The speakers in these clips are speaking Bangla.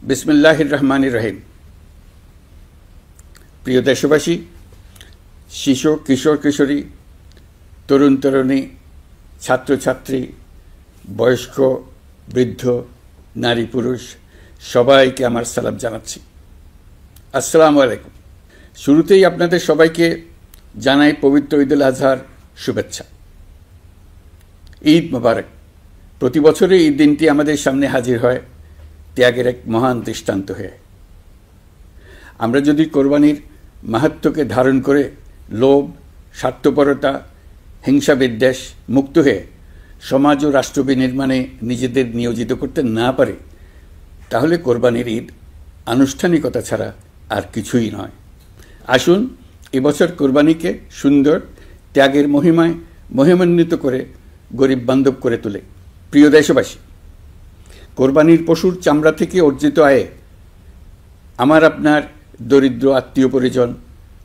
বিসমিল্লাহির রহমানির রহিম। প্রিয় দেশবাসী, শিশু, কিশোর কিশোরী, তরুণ তরুণী, ছাত্রছাত্রী, বয়স্ক, বৃদ্ধ, নারী পুরুষ সবাইকে আমার সালাম জানাচ্ছি। আসসালামু আলাইকুম। শুরুতেই আপনাদের সবাইকে জানাই পবিত্র ঈদুল আজহার শুভেচ্ছা। ঈদ মোবারক। প্রতি বছরই এই দিনটি আমাদের সামনে হাজির হয় ত্যাগের এক মহান দৃষ্টান্ত হয়ে। আমরা যদি কোরবানির মাহাত্ম্যকে ধারণ করে লোভ, স্বার্থপরতা, হিংসা বিদ্বেষ মুক্ত হয়ে সমাজ ও রাষ্ট্র বিনির্মাণে নিজেদের নিয়োজিত করতে না পারি, তাহলে কোরবানির ঈদ আনুষ্ঠানিকতা ছাড়া আর কিছুই নয়। আসুন এবছর কোরবানিকে সুন্দর, ত্যাগের মহিমায় মহিমান্বিত করে গরিব বান্ধব করে তোলে। প্রিয় দেশবাসী, কোরবানির পশুর চামড়া থেকে অর্জিত আয়ে আমার আপনার দরিদ্র আত্মীয় পরিজন,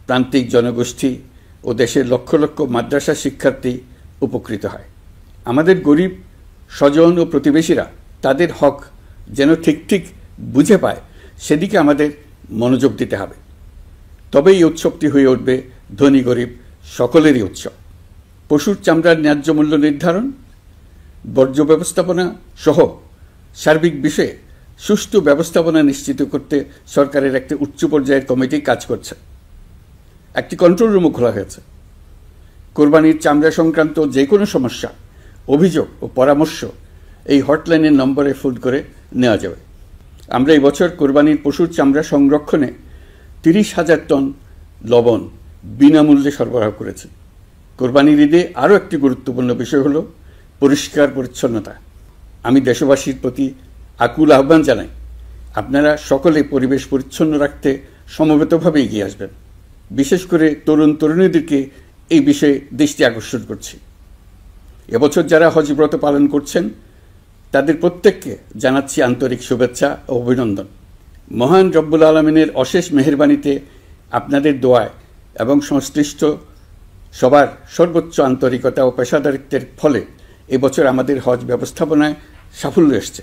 প্রান্তিক জনগোষ্ঠী ও দেশের লক্ষ লক্ষ মাদ্রাসা শিক্ষার্থী উপকৃত হয়। আমাদের গরিব স্বজন ও প্রতিবেশীরা তাদের হক যেন ঠিক ঠিক বুঝে পায়, সেদিকে আমাদের মনোযোগ দিতে হবে। তবেই এই উৎসবটি হয়ে উঠবে ধনী গরিব সকলেরই উৎসব। পশুর চামড়ার ন্যায্য মূল্য নির্ধারণ, বর্জ্য ব্যবস্থাপনা সহ সার্বিক বিষয়ে সুষ্ঠু ব্যবস্থাপনা নিশ্চিত করতে সরকারের একটি উচ্চ পর্যায়ের কমিটি কাজ করছে। একটি কন্ট্রোল রুমও খোলা হয়েছে। কোরবানির চামড়া সংক্রান্ত যে কোনো সমস্যা, অভিযোগ ও পরামর্শ এই হটলাইনের নম্বরে ফোন করে নেওয়া যাবে। আমরা এই বছর কোরবানির পশুর চামড়া সংরক্ষণে 30,000 টন লবণ বিনামূল্যে সরবরাহ করেছি। কোরবানির ঈদে আরও একটি গুরুত্বপূর্ণ বিষয় হল পরিষ্কার পরিচ্ছন্নতা। আমি দেশবাসীর প্রতি আকুল আহ্বান জানাই, আপনারা সকলে পরিবেশ পরিচ্ছন্ন রাখতে সমবেতভাবে এগিয়ে আসবেন। বিশেষ করে তরুণ তরুণীদেরকে এই বিষয়ে দৃষ্টি আকর্ষণ করছি। এবছর যারা হজব্রত পালন করছেন তাদের প্রত্যেককে জানাচ্ছি আন্তরিক শুভেচ্ছা ও অভিনন্দন। মহান রব্বুল আলমিনের অশেষ মেহেরবানিতে, আপনাদের দোয়ায় এবং সংশ্লিষ্ট সবার সর্বোচ্চ আন্তরিকতা ও পেশাদারিত্বের ফলে এবছর আমাদের হজ ব্যবস্থাপনায় সাফল্য এসছে।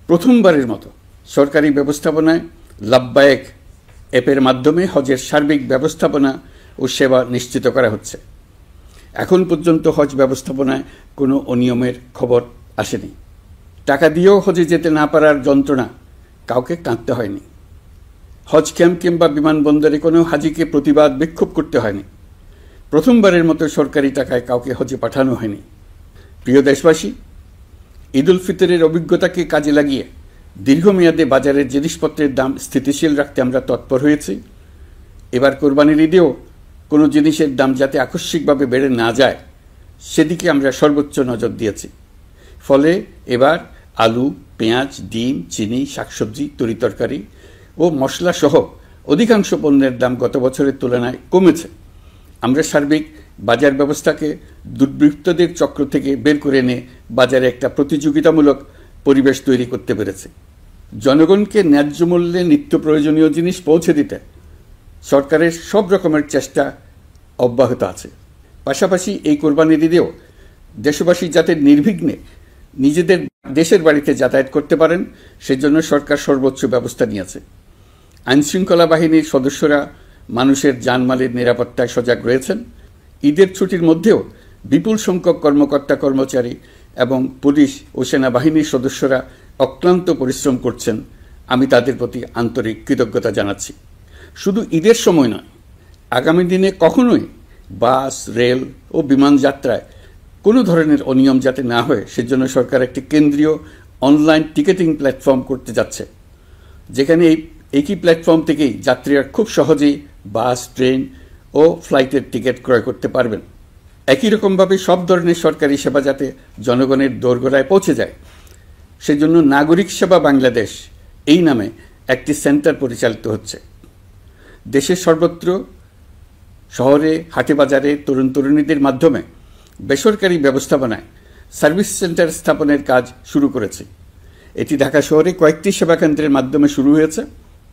প্রথমবারের মতো সরকারি ব্যবস্থাপনায় লাব্বায়েক অ্যাপের মাধ্যমে হজের সার্বিক ব্যবস্থাপনা ও সেবা নিশ্চিত করা হচ্ছে। এখন পর্যন্ত হজ ব্যবস্থাপনায় কোনো অনিয়মের খবর আসেনি। টাকা দিয়েও হজে যেতে না পারার যন্ত্রণা কাউকে কাঁদতে হয়নি। হজ ক্যাম্প কিংবা বিমানবন্দরে কোনো হাজিকে প্রতিবাদ বিক্ষোভ করতে হয়নি। প্রথমবারের মতো সরকারি টাকায় কাউকে হজে পাঠানো হয়নি। প্রিয় দেশবাসী, ঈদ উল ফিতরের অভিজ্ঞতাকে কাজে লাগিয়ে দীর্ঘমেয়াদে বাজারের জিনিসপত্রের দাম স্থিতিশীল রাখতে আমরা তৎপর হয়েছি। এবার কোরবানির ঈদেও কোনো জিনিসের দাম যাতে আকস্মিকভাবে বেড়ে না যায়, সেদিকে আমরা সর্বোচ্চ নজর দিয়েছি। ফলে এবার আলু, পেঁয়াজ, ডিম, চিনি, শাকসবজি, তরিতরকারি ও মশলা সহ অধিকাংশ পণ্যের দাম গত বছরের তুলনায় কমেছে। আমরা সার্বিক বাজার ব্যবস্থাকে দুর্বৃত্তদের চক্র থেকে বের করে এনে বাজারে একটা প্রতিযোগিতামূলক পরিবেশ তৈরি করতে পেরেছি। জনগণকে ন্যায্য মূল্যে নিত্য প্রয়োজনীয় জিনিস পৌঁছে দিতে সরকারের সব রকমের চেষ্টা অব্যাহত আছে। পাশাপাশি এই কোরবানির ঈদেও দেশবাসী যাতে নির্বিঘ্নে নিজেদের দেশের বাড়িতে যাতায়াত করতে পারেন, সেজন্য সরকার সর্বোচ্চ ব্যবস্থা নিয়েছে। আইনশৃঙ্খলা বাহিনীর সদস্যরা মানুষের জানমালের নিরাপত্তায় সজাগ রয়েছেন। ঈদের ছুটির মধ্যেও বিপুল সংখ্যক কর্মকর্তা কর্মচারী এবং পুলিশ ও সেনাবাহিনীর সদস্যরা অক্লান্ত পরিশ্রম করছেন। আমি তাদের প্রতি আন্তরিক কৃতজ্ঞতা জানাচ্ছি। শুধু ঈদের সময় নয়, আগামী দিনে কখনোই বাস, রেল ও বিমান যাত্রায় কোনো ধরনের অনিয়ম যাতে না হয়, সেজন্য সরকার একটি কেন্দ্রীয় অনলাইন টিকেটিং প্ল্যাটফর্ম করতে যাচ্ছে, যেখানে এই একই প্ল্যাটফর্ম থেকেই যাত্রীরা খুব সহজেই বাস, ট্রেন ও ফ্লাইটের টিকিট ক্রয় করতে পারবেন। একই রকমভাবে সব ধরনের সরকারি সেবা যাতে জনগণের দোরগোড়ায় পৌঁছে যায়, সেজন্য নাগরিক সেবা বাংলাদেশ এই নামে একটি সেন্টার পরিচালিত হচ্ছে। দেশের সর্বত্র শহরে, হাটে বাজারে তরুণ তরুণীদের মাধ্যমে বেসরকারি ব্যবস্থাপনায় সার্ভিস সেন্টার স্থাপনের কাজ শুরু করেছে। এটি ঢাকা শহরে কয়েকটি সেবা কেন্দ্রের মাধ্যমে শুরু হয়েছে।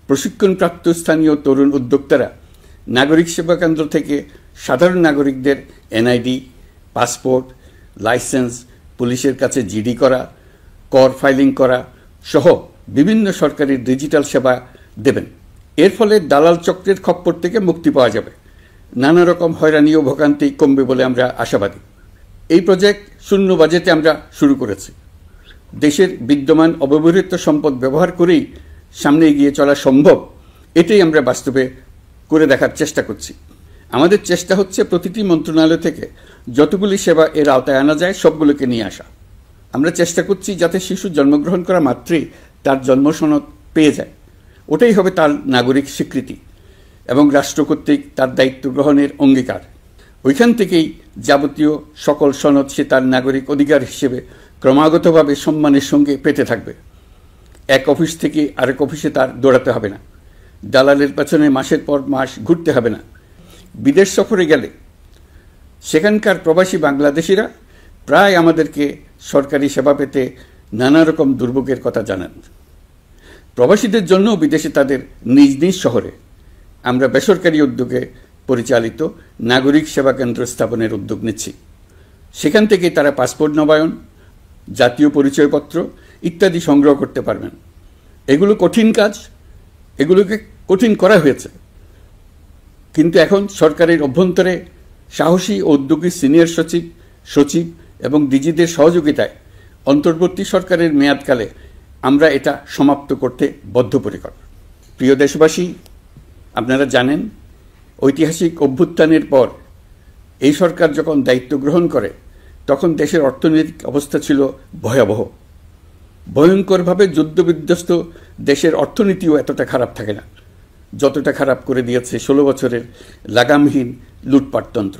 প্রশিক্ষণপ্রাপ্ত স্থানীয় তরুণ উদ্যোক্তারা নাগরিক সেবা কেন্দ্র থেকে সাধারণ নাগরিকদের এনআইডি, পাসপোর্ট, লাইসেন্স, পুলিশের কাছে জিডি করা, কর ফাইলিং করা সহ বিভিন্ন সরকারি ডিজিটাল সেবা দেবেন। এর ফলে দালাল চক্রের খপ্পর থেকে মুক্তি পাওয়া যাবে, নানা রকম হয়রানি ও ভোগান্তি কমবে বলে আমরা আশাবাদী। এই প্রজেক্ট শূন্য বাজেটে আমরা শুরু করেছি। দেশের বিদ্যমান অব্যবহৃত সম্পদ ব্যবহার করেই সামনে এগিয়ে চলা সম্ভব, এটাই আমরা বাস্তবে করে দেখার চেষ্টা করছি। আমাদের চেষ্টা হচ্ছে প্রতিটি মন্ত্রণালয় থেকে যতগুলি সেবা এর আওতায় আনা যায় সবগুলোকে নিয়ে আসা। আমরা চেষ্টা করছি যাতে শিশু জন্মগ্রহণ করা মাত্রই তার জন্ম সনদ পেয়ে যায়, ওটাই হবে তার নাগরিক স্বীকৃতি এবং রাষ্ট্র কর্তৃক তার দায়িত্ব গ্রহণের অঙ্গীকার। ওইখান থেকেই যাবতীয় সকল সনদ সে তার নাগরিক অধিকার হিসেবে ক্রমাগতভাবে সম্মানের সঙ্গে পেতে থাকবে। এক অফিস থেকে আরেক অফিসে তার দৌড়াতে হবে না, দালালের পেছনে মাসের পর মাস ঘুরতে হবে না। বিদেশ সফরে গেলে সেখানকার প্রবাসী বাংলাদেশিরা প্রায় আমাদেরকে সরকারি সেবা পেতে নানা রকম দুর্ভোগের কথা জানান। প্রবাসীদের জন্য বিদেশে তাদের নিজ নিজ শহরে আমরা বেসরকারি উদ্যোগে পরিচালিত নাগরিক সেবা কেন্দ্র স্থাপনের উদ্যোগ নিচ্ছি। সেখান থেকে তারা পাসপোর্ট নবায়ন, জাতীয় পরিচয়পত্র ইত্যাদি সংগ্রহ করতে পারবেন। এগুলো কঠিন কাজ, এগুলোকে কঠিন করা হয়েছে, কিন্তু এখন সরকারের অভ্যন্তরে সাহসী ও উদ্যোগী সিনিয়র সচিব, সচিব এবং ডিজিদের সহযোগিতায় অন্তর্বর্তী সরকারের মেয়াদকালে আমরা এটা সমাপ্ত করতে বদ্ধপরিকর। প্রিয় দেশবাসী, আপনারা জানেন ঐতিহাসিক অভ্যুত্থানের পর এই সরকার যখন দায়িত্ব গ্রহণ করে তখন দেশের অর্থনৈতিক অবস্থা ছিল ভয়াবহ। ভয়ঙ্করভাবে যুদ্ধবিধ্বস্ত দেশের অর্থনীতিও এতটা খারাপ থাকে না যতটা খারাপ করে দিয়েছে 16 বছরের লাগামহীন লুটপাটতন্ত্র।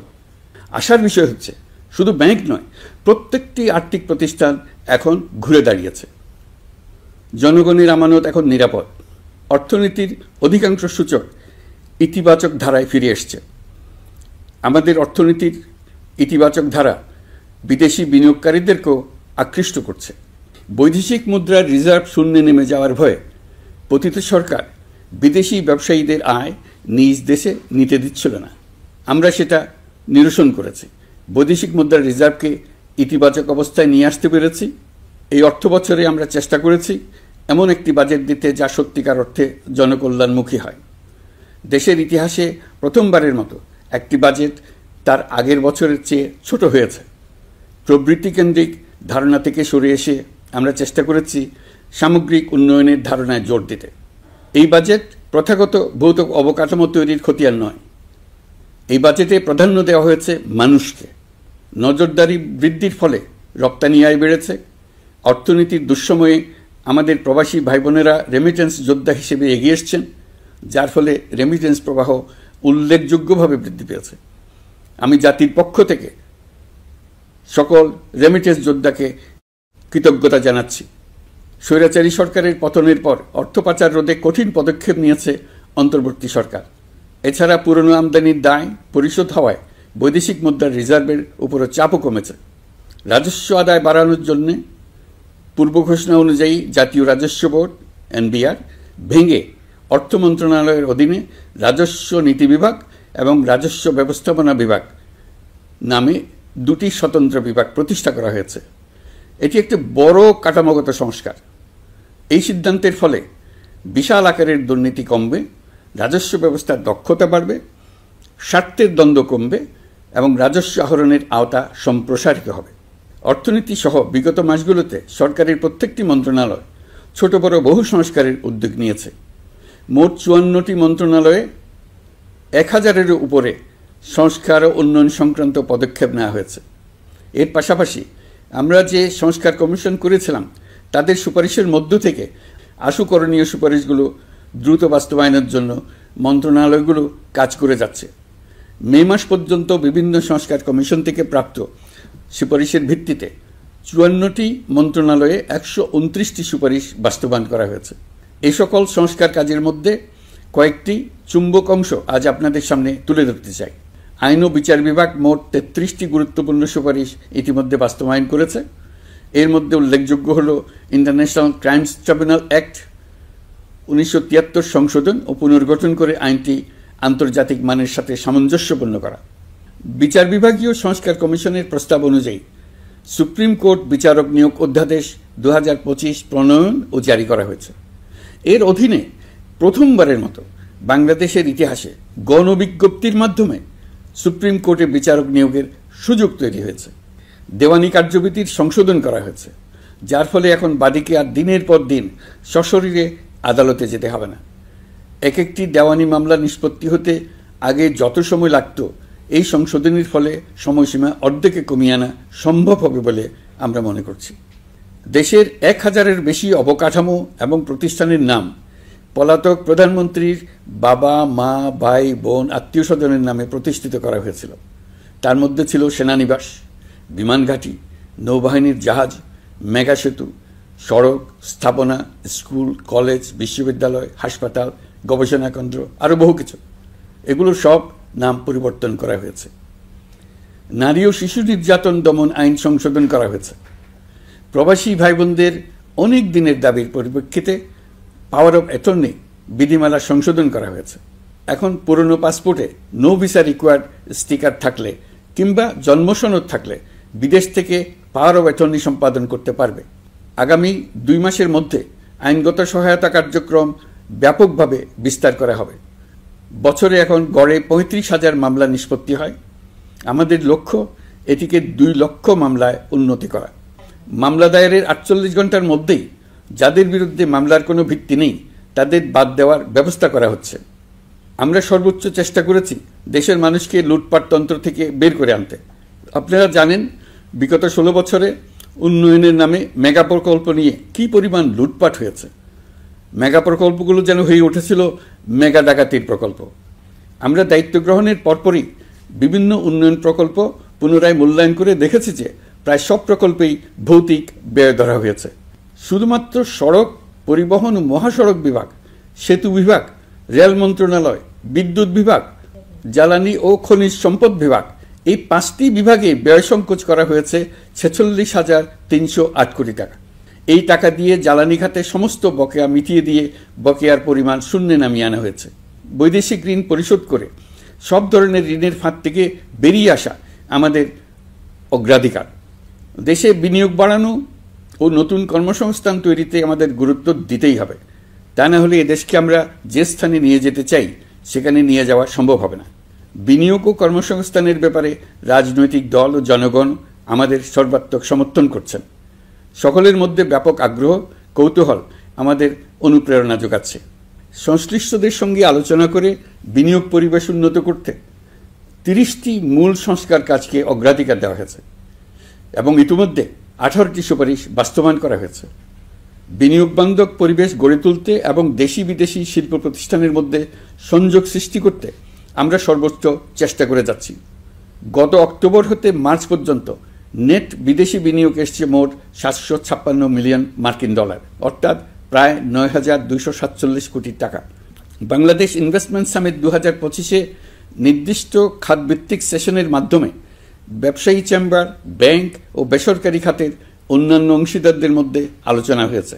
আশার বিষয় হচ্ছে শুধু ব্যাংক নয়, প্রত্যেকটি আর্থিক প্রতিষ্ঠান এখন ঘুরে দাঁড়িয়েছে। জনগণের আমানত এখন নিরাপদ। অর্থনীতির অধিকাংশ সূচক ইতিবাচক ধারায় ফিরে এসছে। আমাদের অর্থনীতির ইতিবাচক ধারা বিদেশি বিনিয়োগকারীদেরকেও আকৃষ্ট করছে। বৈদেশিক মুদ্রার রিজার্ভ শূন্যে নেমে যাওয়ার ভয়ে পতিত সরকার বিদেশি ব্যবসায়ীদের আয় নিজ দেশে নিতে দিচ্ছিল না। আমরা সেটা নিরসন করেছি, বৈদেশিক মুদ্রার রিজার্ভকে ইতিবাচক অবস্থায় নিয়ে আসতে পেরেছি। এই অর্থ বছরে আমরা চেষ্টা করেছি এমন একটি বাজেট দিতে যা সত্যিকার অর্থে জনকল্যাণমুখী হয়। দেশের ইতিহাসে প্রথমবারের মতো একটি বাজেট তার আগের বছরের চেয়ে ছোট হয়েছে। প্রবৃত্তি কেন্দ্রিক ধারণা থেকে সরে এসে আমরা চেষ্টা করেছি সামগ্রিক উন্নয়নের ধারণায় জোর দিতে। এই বাজেট প্রথাগত ভৌত অবকাঠামো তৈরির খতিয়ান নয়। এই বাজেটে প্রাধান্য দেওয়া হয়েছে মানুষকে। নজরদারি বৃদ্ধির ফলে রপ্তানি আয় বেড়েছে। অর্থনীতির দুঃসময়ে আমাদের প্রবাসী ভাই বোনেরা রেমিটেন্স যোদ্ধা হিসেবে এগিয়ে এসছেন, যার ফলে রেমিটেন্স প্রবাহ উল্লেখযোগ্যভাবে বৃদ্ধি পেয়েছে। আমি জাতির পক্ষ থেকে সকল রেমিটেন্স যোদ্ধাকে কৃতজ্ঞতা জানাচ্ছি। স্বৈরাচারী সরকারের পতনের পর অর্থ পাচার রোধে কঠিন পদক্ষেপ নিয়েছে অন্তর্বর্তী সরকার। এছাড়া পুরনো আমদানির দায় পরিশোধ হওয়ায় বৈদেশিক মুদ্রার রিজার্ভের উপরও চাপও কমেছে। রাজস্ব আদায় বাড়ানোর জন্য পূর্ব ঘোষণা অনুযায়ী জাতীয় রাজস্ব বোর্ড এনবিআর ভেঙে অর্থ মন্ত্রণালয়ের অধীনে রাজস্ব নীতি বিভাগ এবং রাজস্ব ব্যবস্থাপনা বিভাগ নামে দুটি স্বতন্ত্র বিভাগ প্রতিষ্ঠা করা হয়েছে। এটি একটি বড় কাঠামোগত সংস্কার। এই সিদ্ধান্তের ফলে বিশাল আকারের দুর্নীতি কমবে, রাজস্ব ব্যবস্থার দক্ষতা বাড়বে, স্বার্থের দ্বন্দ্ব কমবে এবং রাজস্ব আহরণের আওতা সম্প্রসারিত হবে। অর্থনীতি সহ বিগত মাসগুলোতে সরকারের প্রত্যেকটি মন্ত্রণালয় ছোট বড় বহু সংস্কারের উদ্যোগ নিয়েছে। মোট 54টি মন্ত্রণালয়ে 1000-এরও উপরে সংস্কার ও উন্নয়ন সংক্রান্ত পদক্ষেপ নেওয়া হয়েছে। এর পাশাপাশি আমরা যে সংস্কার কমিশন করেছিলাম তাদের সুপারিশের মধ্য থেকে আশু করণীয় সুপারিশগুলো দ্রুত বাস্তবায়নের জন্য মন্ত্রণালয়গুলো কাজ করে যাচ্ছে। মে মাস পর্যন্ত বিভিন্ন সংস্কার কমিশন থেকে প্রাপ্ত সুপারিশের ভিত্তিতে 54টি মন্ত্রণালয়ে 129টি সুপারিশ বাস্তবায়ন করা হয়েছে। এই সকল সংস্কার কাজের মধ্যে কয়েকটি চুম্বক অংশ আজ আপনাদের সামনে তুলে ধরতে চাই। আইন ও বিচার বিভাগ মোট 33টি গুরুত্বপূর্ণ সুপারিশ ইতিমধ্যে বাস্তবায়ন করেছে। এর মধ্যে উল্লেখযোগ্য হল ইন্টারন্যাশনাল ক্রাইমস ট্রাইব্যুনাল অ্যাক্ট 1973 সংশোধন ও পুনর্গঠন করে আইনটি আন্তর্জাতিক মানের সাথে সামঞ্জস্যপূর্ণ করা। বিচার বিভাগীয় সংস্কার কমিশনের প্রস্তাব অনুযায়ী সুপ্রিম কোর্ট বিচারক নিয়োগ অধ্যাদেশ 2025 প্রণয়ন ও জারি করা হয়েছে। এর অধীনে প্রথমবারের মতো বাংলাদেশের ইতিহাসে গণবিজ্ঞপ্তির মাধ্যমে সুপ্রিম কোর্টে বিচারক নিয়োগের সুযোগ তৈরি হয়েছে। দেওয়ানি কার্যবিধির সংশোধন করা হয়েছে, যার ফলে এখন বাদীকে আর দিনের পর দিন সশরীরে আদালতে যেতে হবে না। এক একটি দেওয়ানি মামলা নিষ্পত্তি হতে আগে যত সময় লাগত, এই সংশোধনীর ফলে সময়সীমা অর্ধেকে কমিয়ে আনা সম্ভব হবে বলে আমরা মনে করছি। দেশের 1000-এর বেশি অবকাঠামো এবং প্রতিষ্ঠানের নাম পলাতক প্রধানমন্ত্রীর বাবা, মা, ভাই, বোন, আত্মীয় স্বজনের নামে প্রতিষ্ঠিত করা হয়েছিল। তার মধ্যে ছিল সেনানিবাস, বিমানঘাঁটি, নৌবাহিনীর জাহাজ, মেগা সেতু, সড়ক, স্থাপনা, স্কুল, কলেজ, বিশ্ববিদ্যালয়, হাসপাতাল, গবেষণা কেন্দ্র, আরও বহু কিছু। এগুলো সব নাম পরিবর্তন করা হয়েছে। নারী ও শিশু নির্যাতন দমন আইন সংশোধন করা হয়েছে। প্রবাসী ভাই বোনদের অনেক দিনের দাবির পরিপ্রেক্ষিতে পাওয়ার অফ অ্যাটর্নি বিধিমালা সংশোধন করা হয়েছে। এখন পুরনো পাসপোর্টে নো ভিসা রিকোয়ার্ড স্টিকার থাকলে কিংবা জন্মসনদ থাকলে বিদেশ থেকে পাওয়ার অফ অ্যাটর্নি সম্পাদন করতে পারবে। আগামী 2 মাসের মধ্যে আইনগত সহায়তা কার্যক্রম ব্যাপকভাবে বিস্তার করা হবে। বছরে এখন গড়ে 35,000 মামলা নিষ্পত্তি হয়। আমাদের লক্ষ্য এটিকে 2 লক্ষ মামলায় উন্নতি করা। মামলা দায়েরের 48 ঘন্টার মধ্যেই যাদের বিরুদ্ধে মামলার কোনো ভিত্তি নেই তাদের বাদ দেওয়ার ব্যবস্থা করা হচ্ছে। আমরা সর্বোচ্চ চেষ্টা করেছি দেশের মানুষকে লুটপাটতন্ত্র থেকে বের করে আনতে। আপনারা জানেন, বিগত 16 বছরে উন্নয়নের নামে মেগা প্রকল্প নিয়ে কি পরিমাণ লুটপাট হয়েছে। মেগা প্রকল্পগুলো যেন হয়ে উঠেছিল মেগা ডাকাতির প্রকল্প। আমরা দায়িত্ব গ্রহণের পরপরই বিভিন্ন উন্নয়ন প্রকল্প পুনরায় মূল্যায়ন করে দেখেছি যে প্রায় সব প্রকল্পেই ভৌতিক ব্যয় ধরা হয়েছে। শুধুমাত্র সড়ক পরিবহন ও মহাসড়ক বিভাগ, সেতু বিভাগ, রেল মন্ত্রণালয়, বিদ্যুৎ বিভাগ, জ্বালানি ও খনিজ সম্পদ বিভাগ, এই 5টি বিভাগে ব্যয় সংকোচ করা হয়েছে 46,308 কোটি টাকা। এই টাকা দিয়ে জ্বালানি খাতে সমস্ত বকেয়া মিটিয়ে দিয়ে বকেয়ার পরিমাণ শূন্যে নামিয়ে আনা হয়েছে। বৈদেশিক ঋণ পরিশোধ করে সব ধরনের ঋণের ফাঁদ থেকে বেরিয়ে আসা আমাদের অগ্রাধিকার। দেশে বিনিয়োগ বাড়ানো ও নতুন কর্মসংস্থান তৈরিতে আমাদের গুরুত্ব দিতেই হবে। তা না হলে এদেশকে আমরা যে স্থানে নিয়ে যেতে চাই সেখানে নিয়ে যাওয়া সম্ভব হবে না। বিনিয়োগ ও কর্মসংস্থানের ব্যাপারে রাজনৈতিক দল ও জনগণ আমাদের সর্বাত্মক সমর্থন করছেন। সকলের মধ্যে ব্যাপক আগ্রহ, কৌতূহল আমাদের অনুপ্রেরণা যোগাচ্ছে। সংশ্লিষ্টদের সঙ্গে আলোচনা করে বিনিয়োগ পরিবেশ উন্নত করতে 30টি মূল সংস্কার কাজকে অগ্রাধিকার দেওয়া হয়েছে এবং ইতিমধ্যে 18টি সুপারিশ বাস্তবায়ন করা হয়েছে। বিনিয়োগ বান্ধব পরিবেশ গড়ে তুলতে এবং দেশি বিদেশি শিল্প প্রতিষ্ঠানের মধ্যে সংযোগ সৃষ্টি করতে আমরা সর্বোচ্চ চেষ্টা করে যাচ্ছি। গত অক্টোবর হতে মার্চ পর্যন্ত নেট বিদেশি বিনিয়োগ এসছে মোট 756 মিলিয়ন মার্কিন ডলার, অর্থাৎ প্রায় 9,247 কোটি টাকা। বাংলাদেশ ইনভেস্টমেন্ট সামিট 2025-এ নির্দিষ্ট খাতভিত্তিক সেশনের মাধ্যমে ব্যবসায়ী চেম্বার, ব্যাংক ও বেসরকারি খাতের অন্যান্য অংশীদারদের মধ্যে আলোচনা হয়েছে।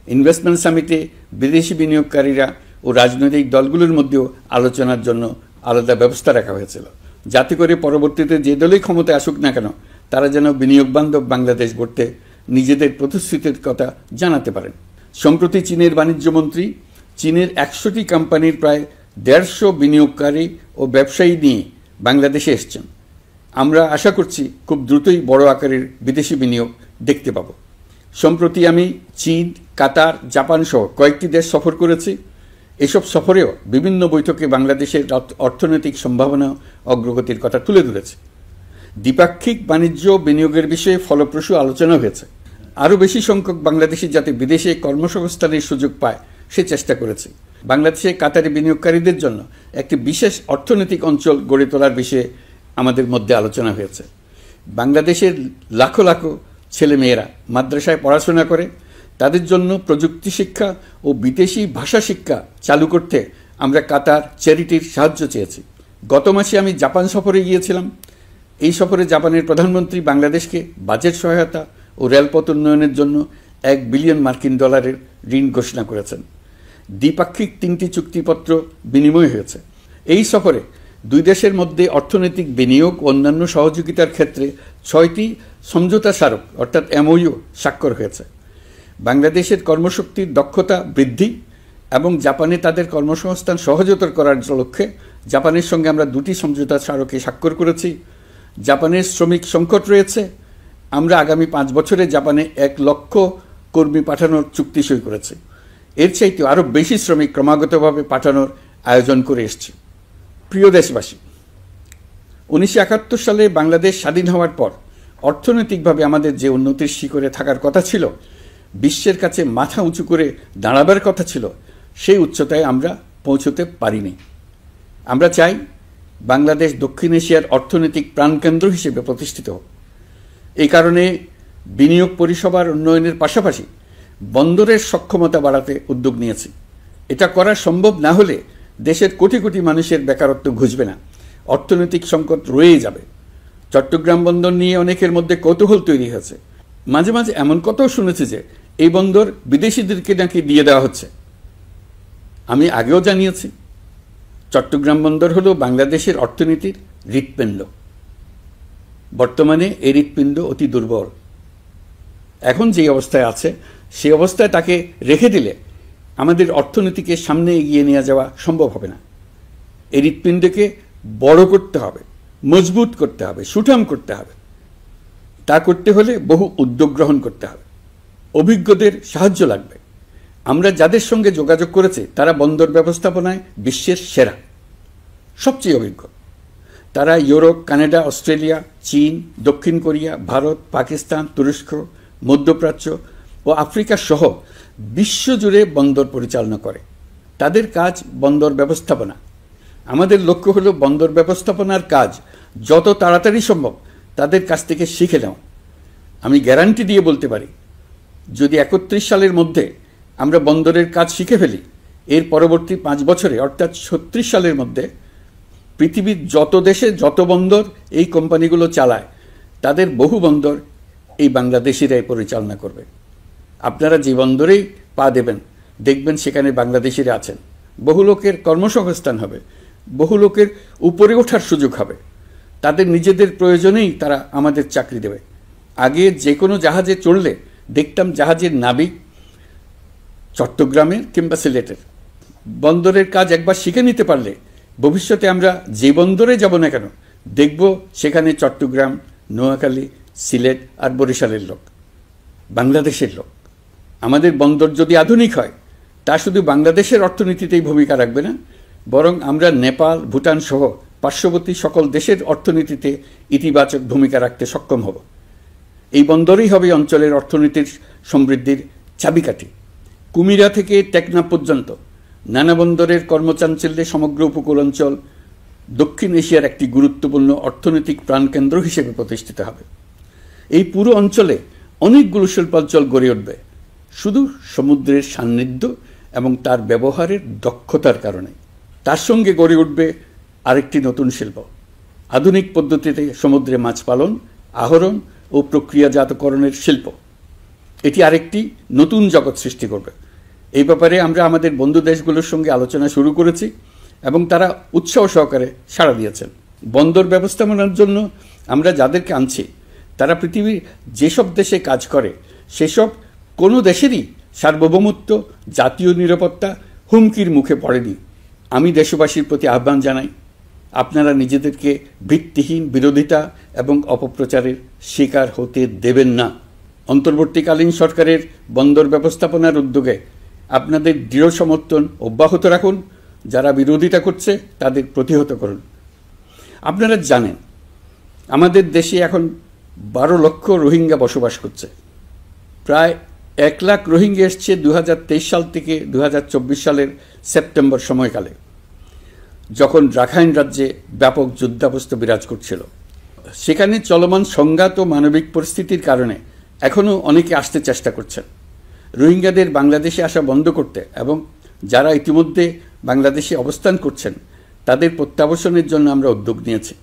ইনভেস্টমেন্ট সামিটে বিদেশি বিনিয়োগকারীরা ও রাজনৈতিক দলগুলোর মধ্যেও আলোচনার জন্য আলাদা ব্যবস্থা রাখা হয়েছিল, যাতে করে পরবর্তীতে যে দলই ক্ষমতায় আসুক না কেন তারা যেন বিনিয়োগ বান্ধব বাংলাদেশ গড়তে নিজেদের প্রতিশ্রুতির কথা জানাতে পারেন। সম্প্রতি চীনের বাণিজ্যমন্ত্রী চীনের 100টি কোম্পানির প্রায় 150 বিনিয়োগকারী ও ব্যবসায়ী নিয়ে বাংলাদেশে এসছেন। আমরা আশা করছি খুব দ্রুতই বড় আকারের বিদেশি বিনিয়োগ দেখতে পাব। সম্প্রতি আমি চীন, কাতার, জাপান সহ কয়েকটি দেশ সফর করেছি। এসব সফরেও বিভিন্ন বৈঠকে বাংলাদেশের অর্থনৈতিক সম্ভাবনা অগ্রগতির কথা তুলে ধরেছে। দ্বিপাক্ষিক বাণিজ্য বিনিয়োগের বিষয়ে ফলপ্রসূ আলোচনা হয়েছে। আরও বেশি সংখ্যক বাংলাদেশি যাতে বিদেশে কর্মসংস্থানের সুযোগ পায় সে চেষ্টা করেছে। বাংলাদেশে কাতারি বিনিয়োগকারীদের জন্য একটি বিশেষ অর্থনৈতিক অঞ্চল গড়ে তোলার বিষয়ে আমাদের মধ্যে আলোচনা হয়েছে। বাংলাদেশের লাখো লাখো ছেলেমেয়েরা মাদ্রাসায় পড়াশোনা করে, তাদের জন্য প্রযুক্তি শিক্ষা ও বিদেশি ভাষা শিক্ষা চালু করতে আমরা কাতার চ্যারিটির সাহায্য চেয়েছি। গত মাসে আমি জাপান সফরে গিয়েছিলাম। এই সফরে জাপানের প্রধানমন্ত্রী বাংলাদেশকে বাজেট সহায়তা ও রেলপথ উন্নয়নের জন্য $1 বিলিয়ন মার্কিন ডলারের ঋণ ঘোষণা করেছেন। দ্বিপাক্ষিক 3টি চুক্তিপত্র বিনিময় হয়েছে। এই সফরে দুই দেশের মধ্যে অর্থনৈতিক বিনিয়োগ ও অন্যান্য সহযোগিতার ক্ষেত্রে 6টি সমঝোতা স্মারক অর্থাৎ MOU স্বাক্ষর হয়েছে। বাংলাদেশের কর্মশক্তির দক্ষতা বৃদ্ধি এবং জাপানে তাদের কর্মসংস্থান সহজতর করার লক্ষ্যে জাপানের সঙ্গে আমরা 2টি সমঝোতা স্মারকে স্বাক্ষর করেছি। জাপানের শ্রমিক সংকট রয়েছে, আমরা আগামী 5 বছরে জাপানে 1 লক্ষ কর্মী পাঠানোর চুক্তি সই করেছি। এর চাইতে আরও বেশি শ্রমিক ক্রমাগতভাবে পাঠানোর আয়োজন করে এসছি। প্রিয় দেশবাসী, 1971 সালে বাংলাদেশ স্বাধীন হওয়ার পর অর্থনৈতিকভাবে আমাদের যে উন্নতির শিখরে থাকার কথা ছিল, বিশ্বের কাছে মাথা উঁচু করে দাঁড়াবার কথা ছিল, সেই উচ্চতায় আমরা পৌঁছতে পারিনি। আমরা চাই বাংলাদেশ দক্ষিণ এশিয়ার অর্থনৈতিক প্রাণকেন্দ্র হিসেবে প্রতিষ্ঠিত হোক। এই কারণে বিনিয়োগ পরিষেবার উন্নয়নের পাশাপাশি বন্দরের সক্ষমতা বাড়াতে উদ্যোগ নিয়েছি। এটা করা সম্ভব না হলে দেশের কোটি কোটি মানুষের বেকারত্ব ঘুচবে না, অর্থনৈতিক সংকট রয়েই যাবে। চট্টগ্রাম বন্দর নিয়ে অনেকের মধ্যে কৌতূহল তৈরি হয়েছে। মাঝে মাঝে এমন কথাও শুনেছি যে এই বন্দর বিদেশিদেরকে নাকি দিয়ে দেওয়া হচ্ছে। আমি আগেও জানিয়েছি, চট্টগ্রাম বন্দর হলো বাংলাদেশের অর্থনীতির হৃৎপিণ্ড। বর্তমানে এই হৃৎপিণ্ড অতি দুর্বল। এখন যে অবস্থায় আছে সেই অবস্থায় তাকে রেখে দিলে আমাদের অর্থনীতিকে সামনে এগিয়ে নিয়ে যাওয়া সম্ভব হবে না। এই হৃৎপিণ্ডকে বড় করতে হবে, মজবুত করতে হবে, সুঠাম করতে হবে। তা করতে হলে বহু উদ্যোগ গ্রহণ করতে হবে, অভিজ্ঞদের সাহায্য লাগবে। আমরা যাদের সঙ্গে যোগাযোগ করেছি তারা বন্দর ব্যবস্থাপনায় বিশ্বের সেরা, সবচেয়ে অভিজ্ঞ। তারা ইউরোপ, কানাডা, অস্ট্রেলিয়া, চীন, দক্ষিণ কোরিয়া, ভারত, পাকিস্তান, তুরস্ক, মধ্যপ্রাচ্য ও আফ্রিকা সহ বিশ্বজুড়ে বন্দর পরিচালনা করে। তাদের কাজ বন্দর ব্যবস্থাপনা। আমাদের লক্ষ্য হলো বন্দর ব্যবস্থাপনার কাজ যত তাড়াতাড়ি সম্ভব তাদের কাছ থেকে শিখে নাও। আমি গ্যারান্টি দিয়ে বলতে পারি, যদি 31 সালের মধ্যে আমরা বন্দরের কাজ শিখে ফেলি, এর পরবর্তী 5 বছরে অর্থাৎ 36 সালের মধ্যে পৃথিবীর যত দেশে যত বন্দর এই কোম্পানিগুলো চালায় তাদের বহু বন্দর এই বাংলাদেশিরাই পরিচালনা করবে। আপনারা যে বন্দরেই পা দেবেন দেখবেন সেখানে বাংলাদেশিরা আছেন। বহু লোকের কর্মসংস্থান হবে, বহু লোকের উপরে ওঠার সুযোগ হবে। তাদের নিজেদের প্রয়োজনেই তারা আমাদের চাকরি দেবে। আগে যে কোনো জাহাজে চড়লে দেখতাম জাহাজের নাবিক চট্টগ্রামের কিংবা সিলেটের। বন্দরের কাজ একবার শিখে নিতে পারলে ভবিষ্যতে আমরা যে বন্দরে যাব না কেন দেখব সেখানে চট্টগ্রাম, নোয়াখালী, সিলেট আর বরিশালের লোক, বাংলাদেশের লোক। আমাদের বন্দর যদি আধুনিক হয় তা শুধু বাংলাদেশের অর্থনীতিতেই ভূমিকা রাখবে না, বরং আমরা নেপাল, ভুটান সহ পার্শ্ববর্তী সকল দেশের অর্থনীতিতে ইতিবাচক ভূমিকা রাখতে সক্ষম হব। এই বন্দরই হবে অঞ্চলের অর্থনীতির সমৃদ্ধির চাবিকাঠি। কুমিরা থেকে টেকনাফ পর্যন্ত নানা বন্দরের কর্মচাঞ্চল্যে সমগ্র উপকূল অঞ্চল দক্ষিণ এশিয়ার একটি গুরুত্বপূর্ণ অর্থনৈতিক প্রাণকেন্দ্র হিসেবে প্রতিষ্ঠিত হবে। এই পুরো অঞ্চলে অনেকগুলো শিল্পাঞ্চল গড়ে উঠবে শুধু সমুদ্রের সান্নিধ্য এবং তার ব্যবহারের দক্ষতার কারণে। তার সঙ্গে গড়ে উঠবে আরেকটি নতুন শিল্প, আধুনিক পদ্ধতিতে সমুদ্রে মাছ পালন, আহরণ ও প্রক্রিয়াজাতকরণের শিল্প। এটি আরেকটি নতুন জগৎ সৃষ্টি করবে। এই ব্যাপারে আমরা আমাদের বন্ধু দেশগুলোর সঙ্গে আলোচনা শুরু করেছি এবং তারা উৎসাহ সহকারে সাড়া দিয়েছেন। বন্দর ব্যবস্থাপনার জন্য আমরা যাদেরকে আনছি তারা পৃথিবীর যেসব দেশে কাজ করে সেসব কোনো দেশেরই সার্বভৌমত্ব, জাতীয় নিরাপত্তা হুমকির মুখে পড়েনি। আমি দেশবাসীর প্রতি আহ্বান জানাই, আপনারা নিজেদেরকে ভিত্তিহীন বিরোধিতা এবং অপপ্রচারের শিকার হতে দেবেন না। অন্তর্বর্তীকালীন সরকারের বন্দর ব্যবস্থাপনার উদ্যোগে আপনাদের দৃঢ় সমর্থন অব্যাহত রাখুন। যারা বিরোধিতা করছে তাদের প্রতিহত করুন। আপনারা জানেন আমাদের দেশে এখন 12 লক্ষ রোহিঙ্গা বসবাস করছে। প্রায় 1 লাখ রোহিঙ্গা এসছে 2023 সাল থেকে 2024 সালের সেপ্টেম্বর সময়কালে, যখন রাখাইন রাজ্যে ব্যাপক যুদ্ধাবস্থা বিরাজ করছিল। সেখানে চলমান সংঘাত ও মানবিক পরিস্থিতির কারণে এখনও অনেকে আসতে চেষ্টা করছেন। রোহিঙ্গাদের বাংলাদেশে আসা বন্ধ করতে এবং যারা ইতিমধ্যে বাংলাদেশে অবস্থান করছেন তাদের প্রত্যাবাসনের জন্য আমরা উদ্যোগ নিয়েছি।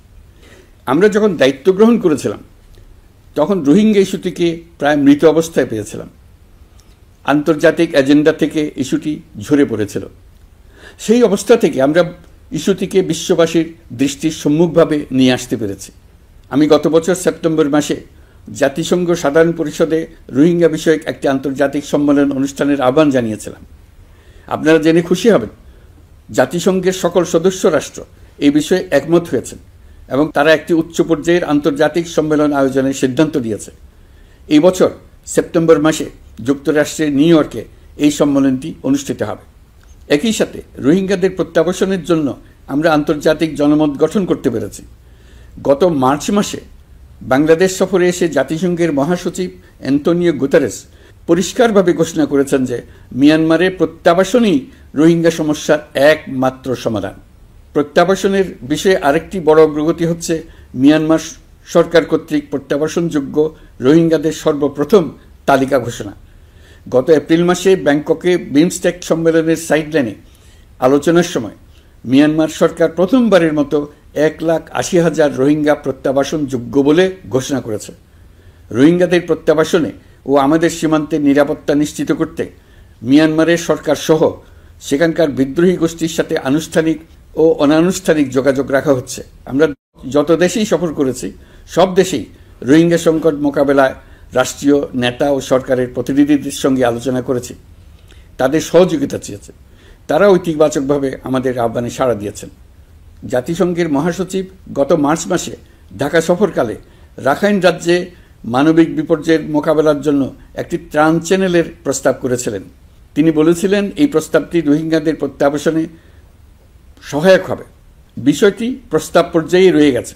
আমরা যখন দায়িত্ব গ্রহণ করেছিলাম তখন রোহিঙ্গা ইস্যুটিকে প্রায় মৃত অবস্থায় পেয়েছিলাম। আন্তর্জাতিক এজেন্ডা থেকে ইস্যুটি ঝরে পড়েছিল। সেই অবস্থা থেকে আমরা ইস্যুটিকে বিশ্ববাসীর দৃষ্টির সম্মুখভাবে নিয়ে আসতে পেরেছি। আমি গত বছর সেপ্টেম্বর মাসে জাতিসংঘ সাধারণ পরিষদে রোহিঙ্গা বিষয়ক একটি আন্তর্জাতিক সম্মেলন অনুষ্ঠানের আহ্বান জানিয়েছিলাম। আপনারা জেনে খুশি হবেন, জাতিসংঘের সকল সদস্য রাষ্ট্র এই বিষয়ে একমত হয়েছেন এবং তারা একটি উচ্চ পর্যায়ের আন্তর্জাতিক সম্মেলন আয়োজনের সিদ্ধান্ত নিয়েছে। এই বছর সেপ্টেম্বর মাসে যুক্তরাষ্ট্রের নিউ ইয়র্কে এই সম্মেলনটি অনুষ্ঠিত হবে। একই সাথে রোহিঙ্গাদের প্রত্যাবাসনের জন্য আমরা আন্তর্জাতিক জনমত গঠন করতে পেরেছি। গত মার্চ মাসে বাংলাদেশ সফরে এসে জাতিসংঘের মহাসচিব অ্যান্টোনিও গুতেরেস পরিষ্কারভাবে ঘোষণা করেছেন যে মিয়ানমারের প্রত্যাবাসনই রোহিঙ্গা সমস্যার একমাত্র সমাধান। প্রত্যাবাসনের বিষয়ে আরেকটি বড় অগ্রগতি হচ্ছে মিয়ানমার সরকার কর্তৃক প্রত্যাবাসনযোগ্য রোহিঙ্গাদের সর্বপ্রথম তালিকা ঘোষণা। গত এপ্রিল মাসে ব্যাংককে বিমস্টেক সম্মেলনের সাইডলাইনে আলোচনার সময় মিয়ানমার সরকার প্রথমবারের মতো 1,80,000 রোহিঙ্গা প্রত্যাবাসনযোগ্য বলে ঘোষণা করেছে। রোহিঙ্গাদের প্রত্যাবাসনে ও আমাদের সীমান্তের নিরাপত্তা নিশ্চিত করতে মিয়ানমারের সরকার সহ সেখানকার বিদ্রোহী গোষ্ঠীর সাথে আনুষ্ঠানিক ও অনানুষ্ঠানিক যোগাযোগ রাখা হচ্ছে। আমরা যত দেশেই সফর করেছি সব দেশেই রোহিঙ্গা সংকট মোকাবেলায় রাষ্ট্রীয় নেতা ও সরকারের প্রতিনিধিদের সঙ্গে আলোচনা করেছি, তাদের সহযোগিতা চেয়েছে। তারা ইতিবাচকভাবে আমাদের আহ্বানে সাড়া দিয়েছেন। জাতিসংঘের মহাসচিব গত মার্চ মাসে ঢাকা সফরকালে রাখাইন রাজ্যে মানবিক বিপর্যয়ের মোকাবেলার জন্য একটি ত্রাণ চ্যানেলের প্রস্তাব করেছিলেন। তিনি বলেছিলেন এই প্রস্তাবটি রোহিঙ্গাদের প্রত্যাবাসনে সহায়ক হবে। বিষয়টি প্রস্তাব পর্যায়ে রয়ে গেছে।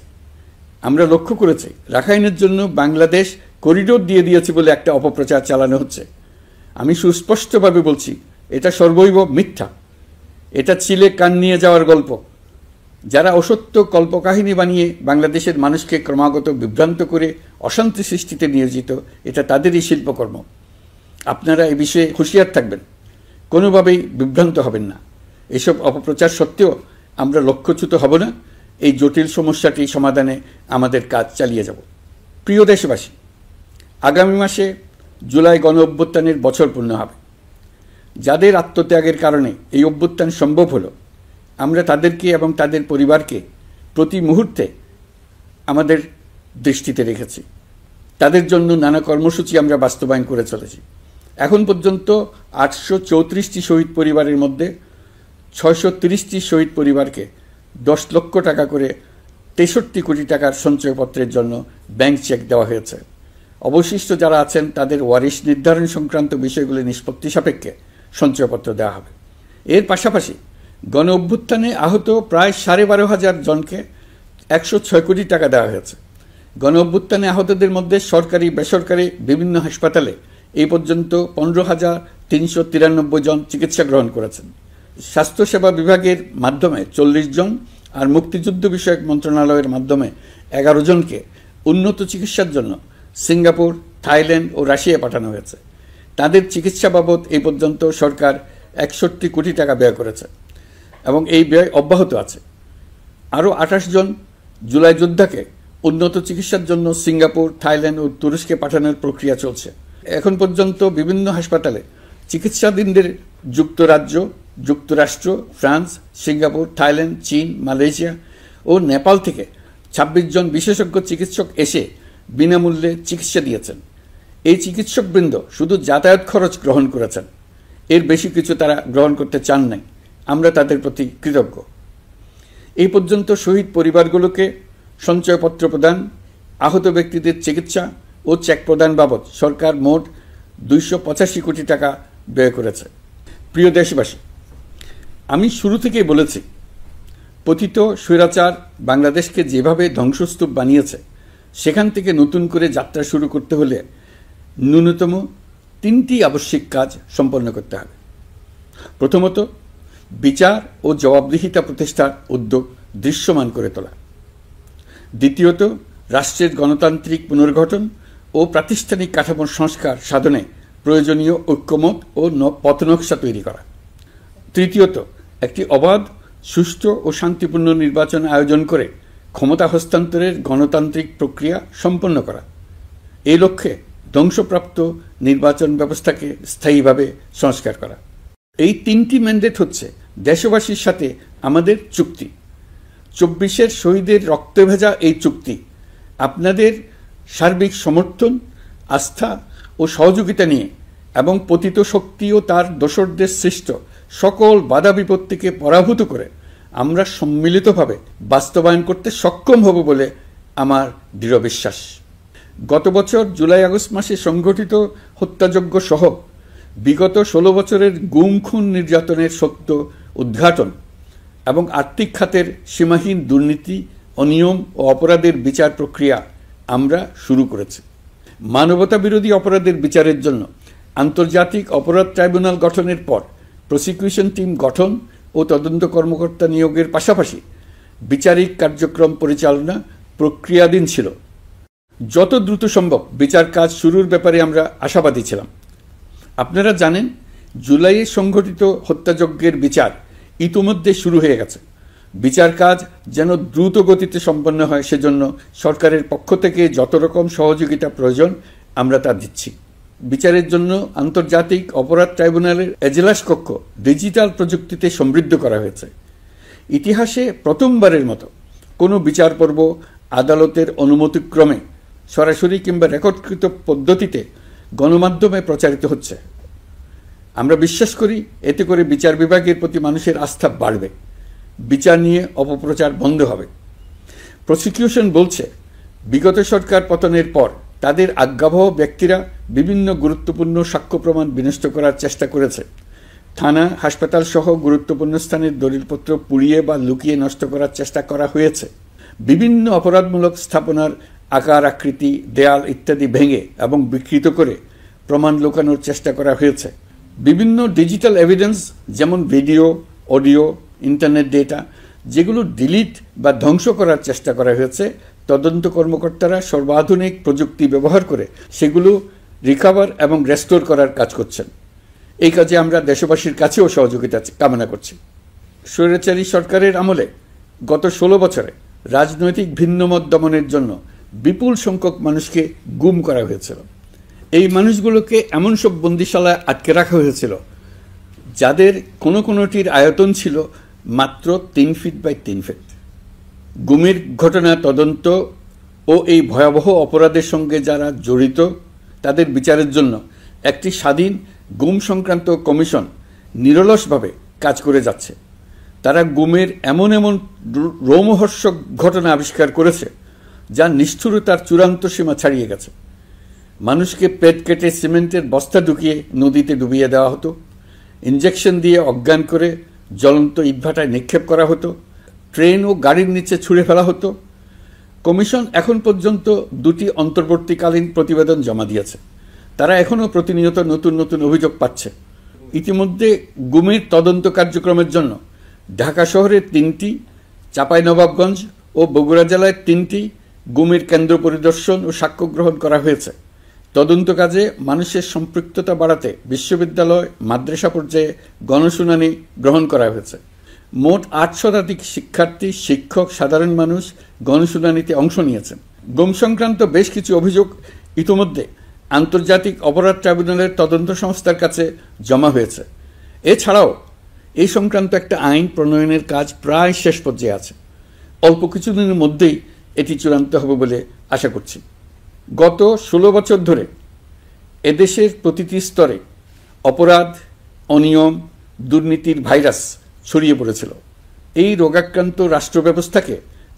আমরা লক্ষ্য করেছি রাখাইনের জন্য বাংলাদেশ করিডোর দিয়ে দিয়েছে বলে একটা অপপ্রচার চালানো হচ্ছে। আমি সুস্পষ্টভাবে বলছি, এটা সর্বৈব মিথ্যা। এটা চিলে কান নিয়ে যাওয়ার গল্প। যারা অসত্য কল্পকাহিনী বানিয়ে বাংলাদেশের মানুষকে ক্রমাগত বিভ্রান্ত করে অশান্তি সৃষ্টিতে নিয়োজিত, এটা তাদেরই শিল্পকর্ম। আপনারা এই বিষয়ে হুঁশিয়ার থাকবেন, কোনোভাবেই বিভ্রান্ত হবেন না। এসব অপপ্রচার সত্ত্বেও আমরা লক্ষ্যচ্যুত হব না। এই জটিল সমস্যাটি সমাধানে আমাদের কাজ চালিয়ে যাব। প্রিয় দেশবাসী, আগামী মাসে জুলাই গণ অভ্যুত্থানের বছর পূর্ণ হবে। যাদের আত্মত্যাগের কারণে এই অভ্যুত্থান সম্ভব হলো, আমরা তাদেরকে এবং তাদের পরিবারকে প্রতি মুহূর্তে আমাদের দৃষ্টিতে রেখেছি। তাদের জন্য নানা কর্মসূচি আমরা বাস্তবায়ন করে চলেছি। এখন পর্যন্ত 834টি শহীদ পরিবারের মধ্যে 630টি শহীদ পরিবারকে 10 লক্ষ টাকা করে 63 কোটি টাকার সঞ্চয়পত্রের জন্য ব্যাংক চেক দেওয়া হয়েছে। অবশিষ্ট যারা আছেন তাদের ওয়ারিশ নির্ধারণ সংক্রান্ত বিষয়গুলি নিষ্পত্তি সাপেক্ষে সঞ্চয়পত্র দেওয়া হবে। এর পাশাপাশি গণ অভ্যুত্থানে আহত প্রায় 12,500 জনকে 106 কোটি টাকা দেওয়া হয়েছে। গণ অভ্যুত্থানে আহতদের মধ্যে সরকারি বেসরকারি বিভিন্ন হাসপাতালে এই পর্যন্ত 15,393 জন চিকিৎসা গ্রহণ করেছেন। স্বাস্থ্যসেবা বিভাগের মাধ্যমে 40 জন আর মুক্তিযুদ্ধ বিষয়ক মন্ত্রণালয়ের মাধ্যমে 11 জনকে উন্নত চিকিৎসার জন্য সিঙ্গাপুর, থাইল্যান্ড ও রাশিয়া পাঠানো হয়েছে। তাদের চিকিৎসা বাবদ এই পর্যন্ত সরকার 61 কোটি টাকা ব্যয় করেছে এবং এই ব্যয় অব্যাহত আছে। আরও 28 জন জুলাই যোদ্ধাকে উন্নত চিকিৎসার জন্য সিঙ্গাপুর, থাইল্যান্ড ও তুরস্কে পাঠানোর প্রক্রিয়া চলছে। এখন পর্যন্ত বিভিন্ন হাসপাতালে চিকিৎসাধীনদের যুক্তরাজ্য, যুক্তরাষ্ট্র, ফ্রান্স, সিঙ্গাপুর, থাইল্যান্ড, চীন, মালয়েশিয়া ও নেপাল থেকে 26 জন বিশেষজ্ঞ চিকিৎসক এসে বিনামূল্যে চিকিৎসা দিয়েছেন। এই চিকিৎসকবৃন্দ শুধু যাতায়াত খরচ গ্রহণ করেছেন, এর বেশি কিছু তারা গ্রহণ করতে চান নাই। আমরা তাদের প্রতি কৃতজ্ঞ। এই পর্যন্ত শহীদ পরিবারগুলোকে সঞ্চয়পত্র প্রদান, আহত ব্যক্তিদের চিকিৎসা ও চেক প্রদান বাবদ সরকার মোট 285 কোটি টাকা ব্যয় করেছে। প্রিয় দেশবাসী, আমি শুরু থেকেই বলেছি, পতিত স্বৈরাচার বাংলাদেশকে যেভাবে ধ্বংসস্তূপ বানিয়েছে, সেখান থেকে নতুন করে যাত্রা শুরু করতে হলে ন্যূনতম 3টি আবশ্যিক কাজ সম্পন্ন করতে হবে। প্রথমত, বিচার ও জবাবদিহিতা প্রতিষ্ঠার উদ্যোগ দৃশ্যমান করে তোলা। দ্বিতীয়ত, রাষ্ট্রের গণতান্ত্রিক পুনর্গঠন ও প্রাতিষ্ঠানিক কাঠামোর সংস্কার সাধনে প্রয়োজনীয় ঐক্যমত ও পথনকশা তৈরি করা। তৃতীয়ত, একটি অবাধ, সুষ্ঠু ও শান্তিপূর্ণ নির্বাচন আয়োজন করে ক্ষমতা হস্তান্তরের গণতান্ত্রিক প্রক্রিয়া সম্পন্ন করা। এই লক্ষ্যে ধ্বংসপ্রাপ্ত নির্বাচন ব্যবস্থাকে স্থায়ীভাবে সংস্কার করা। এই 3টি ম্যান্ডেট হচ্ছে দেশবাসীর সাথে আমাদের চুক্তি। 24-এর শহীদের রক্তে ভেজা এই চুক্তি আপনাদের সার্বিক সমর্থন, আস্থা ও সহযোগিতা নিয়ে এবং পতিত শক্তি ও তার দোসরদের সৃষ্ট সকল বাধা বিপত্তিকে পরাভূত করে আমরা সম্মিলিতভাবে বাস্তবায়ন করতে সক্ষম হব বলে আমার দৃঢ় বিশ্বাস। গত বছর জুলাই আগস্ট মাসে সংঘটিত হত্যাযজ্ঞ সহ বিগত 16 বছরের গুম খুন নির্যাতনের সত্য উদ্ঘাটন এবং আর্থিক খাতের সীমাহীন দুর্নীতি, অনিয়ম ও অপরাধের বিচার প্রক্রিয়া আমরা শুরু করেছি। মানবতা বিরোধী অপরাধের বিচারের জন্য আন্তর্জাতিক অপরাধ ট্রাইব্যুনাল গঠনের পর প্রসিকিউশন টিম গঠন ও তদন্ত কর্মকর্তা নিয়োগের পাশাপাশি বিচারিক কার্যক্রম পরিচালনা প্রক্রিয়াধীন ছিল। যত দ্রুত সম্ভব বিচার কাজ শুরুর ব্যাপারে আমরা আশাবাদী ছিলাম। আপনারা জানেন, জুলাইয়ে সংঘটিত হত্যাযজ্ঞের বিচার ইতিমধ্যে শুরু হয়ে গেছে। বিচার কাজ যেন দ্রুত গতিতে সম্পন্ন হয় সেজন্য সরকারের পক্ষ থেকে যত রকম সহযোগিতা প্রয়োজন আমরা তা দিচ্ছি। বিচারের জন্য আন্তর্জাতিক অপরাধ ট্রাইব্যুনালের এজলাস কক্ষ ডিজিটাল প্রযুক্তিতে সমৃদ্ধ করা হয়েছে। ইতিহাসে প্রথমবারের মতো কোনো বিচার পর্ব আদালতের অনুমতিক্রমে সরাসরি কিংবা রেকর্ডকৃত পদ্ধতিতে গণমাধ্যমে প্রচারিত হচ্ছে। আমরা বিশ্বাস করি এতে করে বিচার বিভাগের প্রতি মানুষের আস্থা বাড়বে, বিচার নিয়ে অপপ্রচার বন্ধ হবে। প্রসিকিউশন বলছে, বিগত সরকার পতনের পর তাদের আজ্ঞাবহ ব্যক্তিরা বিভিন্ন গুরুত্বপূর্ণ সাক্ষ্য প্রমাণ বিনষ্ট করার চেষ্টা করেছে। থানা, হাসপাতাল সহ গুরুত্বপূর্ণ স্থানের দলিলপত্র পুড়িয়ে বা লুকিয়ে নষ্ট করার চেষ্টা করা হয়েছে। বিভিন্ন অপরাধমূলক স্থাপনার আকার, আকৃতি, দেয়াল ইত্যাদি ভেঙে এবং বিকৃত করে প্রমাণ লুকানোর চেষ্টা করা হয়েছে। বিভিন্ন ডিজিটাল এভিডেন্স যেমন ভিডিও, অডিও, ইন্টারনেট ডেটা যেগুলো ডিলিট বা ধ্বংস করার চেষ্টা করা হয়েছে, তদন্ত কর্মকর্তারা সর্বাধুনিক প্রযুক্তি ব্যবহার করে সেগুলো রিকভার এবং রেস্টোর করার কাজ করছেন। এই কাজে আমরা দেশবাসীর কাছেও সহযোগিতা কামনা করছি। স্বৈরাচারী সরকারের আমলে গত 16 বছরে রাজনৈতিক ভিন্নমত দমনের জন্য বিপুল সংখ্যক মানুষকে গুম করা হয়েছিল। এই মানুষগুলোকে এমন সব বন্দিশালায় আটকে রাখা হয়েছিল যাদের কোনোটির আয়তন ছিল মাত্র 3 ফিট বাই 3 ফিট। গুমের ঘটনা তদন্ত ও এই ভয়াবহ অপরাধের সঙ্গে যারা জড়িত তাদের বিচারের জন্য একটি স্বাধীন গুম সংক্রান্ত কমিশন নিরলসভাবে কাজ করে যাচ্ছে। তারা গুমের এমন রোমহর্ষক ঘটনা আবিষ্কার করেছে যা নিষ্ঠুরতার চূড়ান্ত সীমা ছাড়িয়ে গেছে। মানুষকে পেট কেটে সিমেন্টের বস্তা ঢুকিয়ে নদীতে ডুবিয়ে দেওয়া হতো, ইঞ্জেকশন দিয়ে অজ্ঞান করে জ্বলন্ত ইটভাটায় নিক্ষেপ করা হতো, ট্রেন ও গাড়ির নিচে ছুঁড়ে ফেলা হতো। কমিশন এখন পর্যন্ত 2টি অন্তর্বর্তীকালীন প্রতিবেদন জমা দিয়েছে। তারা এখনও প্রতিনিয়ত নতুন অভিযোগ পাচ্ছে। ইতিমধ্যে গুমের তদন্ত কার্যক্রমের জন্য ঢাকা শহরে 3টি, চাঁপাইনবাবগঞ্জ ও বগুড়া জেলায় 3টি গুমের কেন্দ্র পরিদর্শন ও সাক্ষ্য গ্রহণ করা হয়েছে। তদন্ত কাজে মানুষের সম্পৃক্ততা বাড়াতে বিশ্ববিদ্যালয়, মাদ্রাসা পর্যায়ে গণশুনানি গ্রহণ করা হয়েছে। মোট 8 শতাধিক শিক্ষার্থী, শিক্ষক, সাধারণ মানুষ গণশুনানিতে অংশ নিয়েছেন। গুম সংক্রান্ত বেশ কিছু অভিযোগ ইতিমধ্যে আন্তর্জাতিক অপরাধ ট্রাইব্যুনালের তদন্ত সংস্থার কাছে জমা হয়েছে। এছাড়াও এই সংক্রান্ত একটা আইন প্রণয়নের কাজ প্রায় শেষ পর্যায়ে আছে। অল্প কিছুদিনের মধ্যেই এটি চূড়ান্ত হবে বলে আশা করছি। গত 16 বছর ধরে এদেশের প্রতিটি স্তরে অপরাধ, অনিয়ম, দুর্নীতির ভাইরাস ছড়িয়ে পড়েছিল। এই রোগাক্রান্ত রাষ্ট্র ব্যবস্থাকে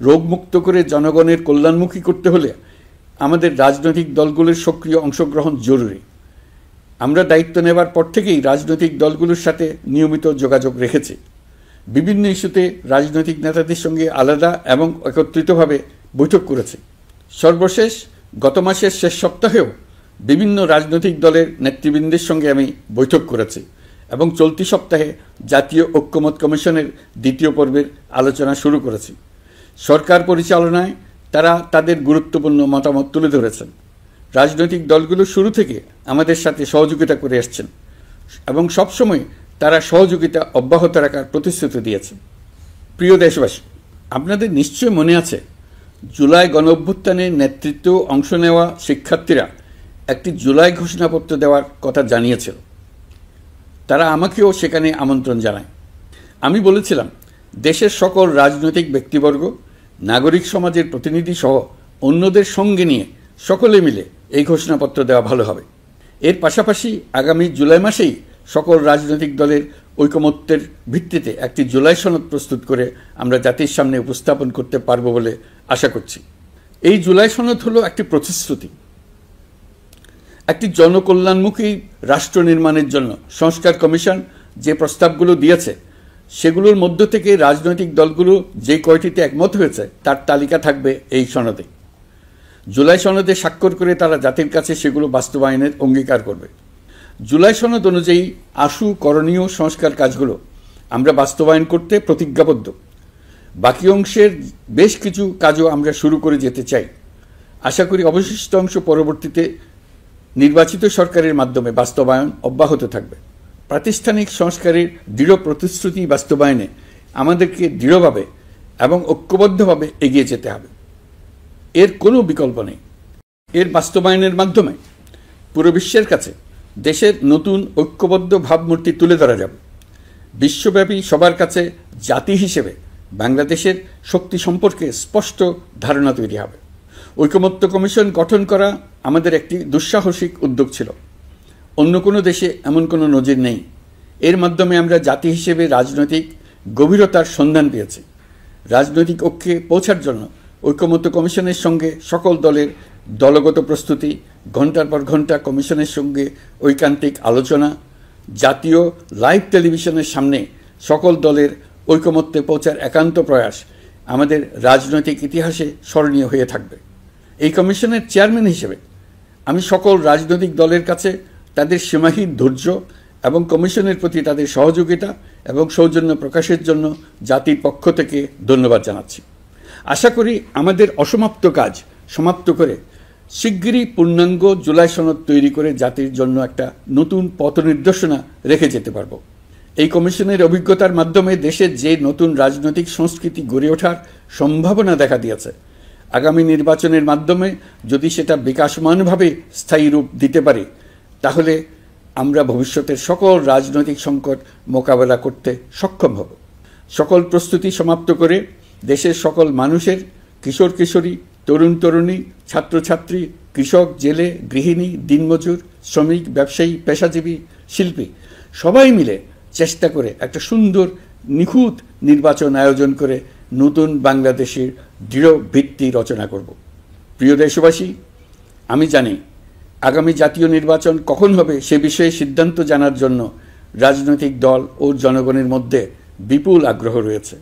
রোগমুক্ত করে জনগণের কল্যাণমুখী করতে হলে আমাদের রাজনৈতিক দলগুলোর সক্রিয় অংশগ্রহণ জরুরি। আমরা দায়িত্ব নেবার পর থেকেই রাজনৈতিক দলগুলোর সাথে নিয়মিত যোগাযোগ রেখেছি। বিভিন্ন ইস্যুতে রাজনৈতিক নেতাদের সঙ্গে আলাদা এবং একত্রিতভাবে বৈঠক করেছি। সর্বশেষ গত মাসের শেষ সপ্তাহেও বিভিন্ন রাজনৈতিক দলের নেতৃবৃন্দের সঙ্গে আমি বৈঠক করেছি এবং চলতি সপ্তাহে জাতীয় ঐক্যমত কমিশনের 2য় পর্বের আলোচনা শুরু করেছি। সরকার পরিচালনায় তারা তাদের গুরুত্বপূর্ণ মতামত তুলে ধরেছেন। রাজনৈতিক দলগুলো শুরু থেকে আমাদের সাথে সহযোগিতা করে আসছেন এবং সবসময় তারা সহযোগিতা অব্যাহত রাখার প্রতিশ্রুতি দিয়েছে। প্রিয় দেশবাসী, আপনাদের নিশ্চয় মনে আছে জুলাই গণঅভ্যুত্থানে নেতৃত্ব অংশ নেওয়া শিক্ষার্থীরা একটি জুলাই ঘোষণাপত্র দেওয়ার কথা জানিয়েছিল। তারা আমাকেও সেখানে আমন্ত্রণ জানায়। আমি বলেছিলাম, দেশের সকল রাজনৈতিক ব্যক্তিবর্গ, নাগরিক সমাজের প্রতিনিধি সহ অন্যদের সঙ্গে নিয়ে সকলে মিলে এই ঘোষণাপত্র দেওয়া ভালো হবে। এর পাশাপাশি আগামী জুলাই মাসেই সকল রাজনৈতিক দলের ঐকমত্যের ভিত্তিতে একটি জুলাই সনদ প্রস্তুত করে আমরা জাতির সামনে উপস্থাপন করতে পারব বলে আশা করছি। এই জুলাই সনদ হলো একটি প্রতিশ্রুতি, একটি জনকল্যাণমুখী রাষ্ট্র নির্মাণের জন্য সংস্কার কমিশন যে প্রস্তাবগুলো দিয়েছে সেগুলোর মধ্য থেকে রাজনৈতিক দলগুলো যে কয়টিতে একমত হয়েছে তার তালিকা থাকবে এই সনদে। জুলাই সনদে স্বাক্ষর করে তারা জাতির কাছে সেগুলো বাস্তবায়নের অঙ্গীকার করবে। জুলাই সনদ অনুযায়ী আশু করণীয় সংস্কার কাজগুলো আমরা বাস্তবায়ন করতে প্রতিজ্ঞাবদ্ধ। বাকি অংশের বেশ কিছু কাজও আমরা শুরু করে যেতে চাই। আশা করি অবশিষ্ট অংশ পরবর্তীতে নির্বাচিত সরকারের মাধ্যমে বাস্তবায়ন অব্যাহত থাকবে। প্রাতিষ্ঠানিক সংস্কারের দৃঢ় প্রতিশ্রুতি বাস্তবায়নে আমাদেরকে দৃঢ়ভাবে এবং ঐক্যবদ্ধভাবে এগিয়ে যেতে হবে। এর কোনো বিকল্প নেই। এর বাস্তবায়নের মাধ্যমে পুরো বিশ্বের কাছে দেশের নতুন ঐক্যবদ্ধ ভাবমূর্তি তুলে ধরা যাবে। বিশ্বব্যাপী সবার কাছে জাতি হিসেবে বাংলাদেশের শক্তি সম্পর্কে স্পষ্ট ধারণা তৈরি হবে। ঐকমত্য কমিশন গঠন করা আমাদের একটি দুঃসাহসিক উদ্যোগ ছিল। অন্য কোনো দেশে এমন কোনো নজির নেই। এর মাধ্যমে আমরা জাতি হিসেবে রাজনৈতিক গভীরতার সন্ধান পেয়েছি। রাজনৈতিক ঐক্যে পৌঁছার জন্য ঐকমত্য কমিশনের সঙ্গে সকল দলের দলগত প্রস্তুতি, ঘণ্টার পর ঘণ্টা কমিশনের সঙ্গে ঐকান্তিক আলোচনা, জাতীয় লাইভ টেলিভিশনের সামনে সকল দলের ঐকমত্যে পৌঁছার একান্ত প্রয়াস আমাদের রাজনৈতিক ইতিহাসে স্মরণীয় হয়ে থাকবে। এই কমিশনের চেয়ারম্যান হিসেবে আমি সকল রাজনৈতিক দলের কাছে তাদের সীমাহীন ধৈর্য এবং কমিশনের প্রতি তাদের সহযোগিতা এবং সৌজন্য প্রকাশের জন্য জাতির পক্ষ থেকে ধন্যবাদ জানাচ্ছি। আশা করি আমাদের অসমাপ্ত কাজ সমাপ্ত করে শিগগিরই পূর্ণাঙ্গ জুলাই সনদ তৈরি করে জাতির জন্য একটা নতুন পথ নির্দেশনা রেখে যেতে পারব। এই কমিশনের অভিজ্ঞতার মাধ্যমে দেশের যে নতুন রাজনৈতিক সংস্কৃতি গড়ে ওঠার সম্ভাবনা দেখা দিয়েছে, আগামী নির্বাচনের মাধ্যমে যদি সেটা বিকাশমানভাবে স্থায়ী রূপ দিতে পারি, তাহলে আমরা ভবিষ্যতের সকল রাজনৈতিক সংকট মোকাবেলা করতে সক্ষম হব। সকল প্রস্তুতি সমাপ্ত করে দেশের সকল মানুষের, কিশোর কিশোরী, তরুণ তরুণী, ছাত্রছাত্রী, কৃষক, জেলে, গৃহিণী, দিনমজুর, শ্রমিক, ব্যবসায়ী, পেশাজীবী, শিল্পী সবাই মিলে চেষ্টা করে একটা সুন্দর নিখুঁত নির্বাচন আয়োজন করে নতুন বাংলাদেশের দৃঢ় ভিত্তি রচনা করব। প্রিয় দেশবাসী, আমি জানি আগামী জাতীয় নির্বাচন কখন হবে সে বিষয়ে সিদ্ধান্ত জানার জন্য রাজনৈতিক দল ও জনগণের মধ্যে বিপুল আগ্রহ রয়েছে।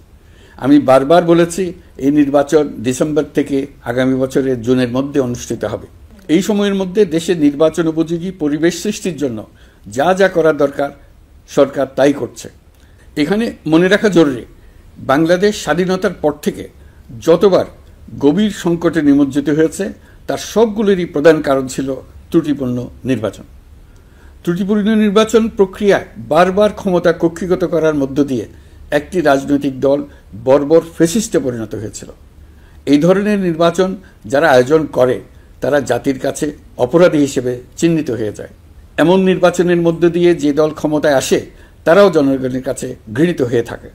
আমি বারবার বলেছি, এই নির্বাচন ডিসেম্বর থেকে আগামী বছরের জুনের মধ্যে অনুষ্ঠিত হবে। এই সময়ের মধ্যে দেশের নির্বাচন উপযোগী পরিবেশ সৃষ্টির জন্য যা যা করা দরকার সরকার তাই করছে। এখানে মনে রাখা জরুরি, বাংলাদেশ স্বাধীনতার পর থেকে যতবার গভীর সংকটে নিমজ্জিত হয়েছে তার সবগুলোরই প্রধান কারণ ছিল ত্রুটিপূর্ণ নির্বাচন। ত্রুটিপূর্ণ নির্বাচন প্রক্রিয়ায় বারবার ক্ষমতা কক্ষিগত করার মধ্য দিয়ে একটি রাজনৈতিক দল বর্বর ফ্যাসিস্টে পরিণত হয়েছিল। এই ধরনের নির্বাচন যারা আয়োজন করে তারা জাতির কাছে অপরাধী হিসেবে চিহ্নিত হয়ে যায়। এমন নির্বাচনের মধ্য দিয়ে যে দল ক্ষমতায় আসে তারাও জনগণের কাছে ঘৃণিত হয়ে থাকে।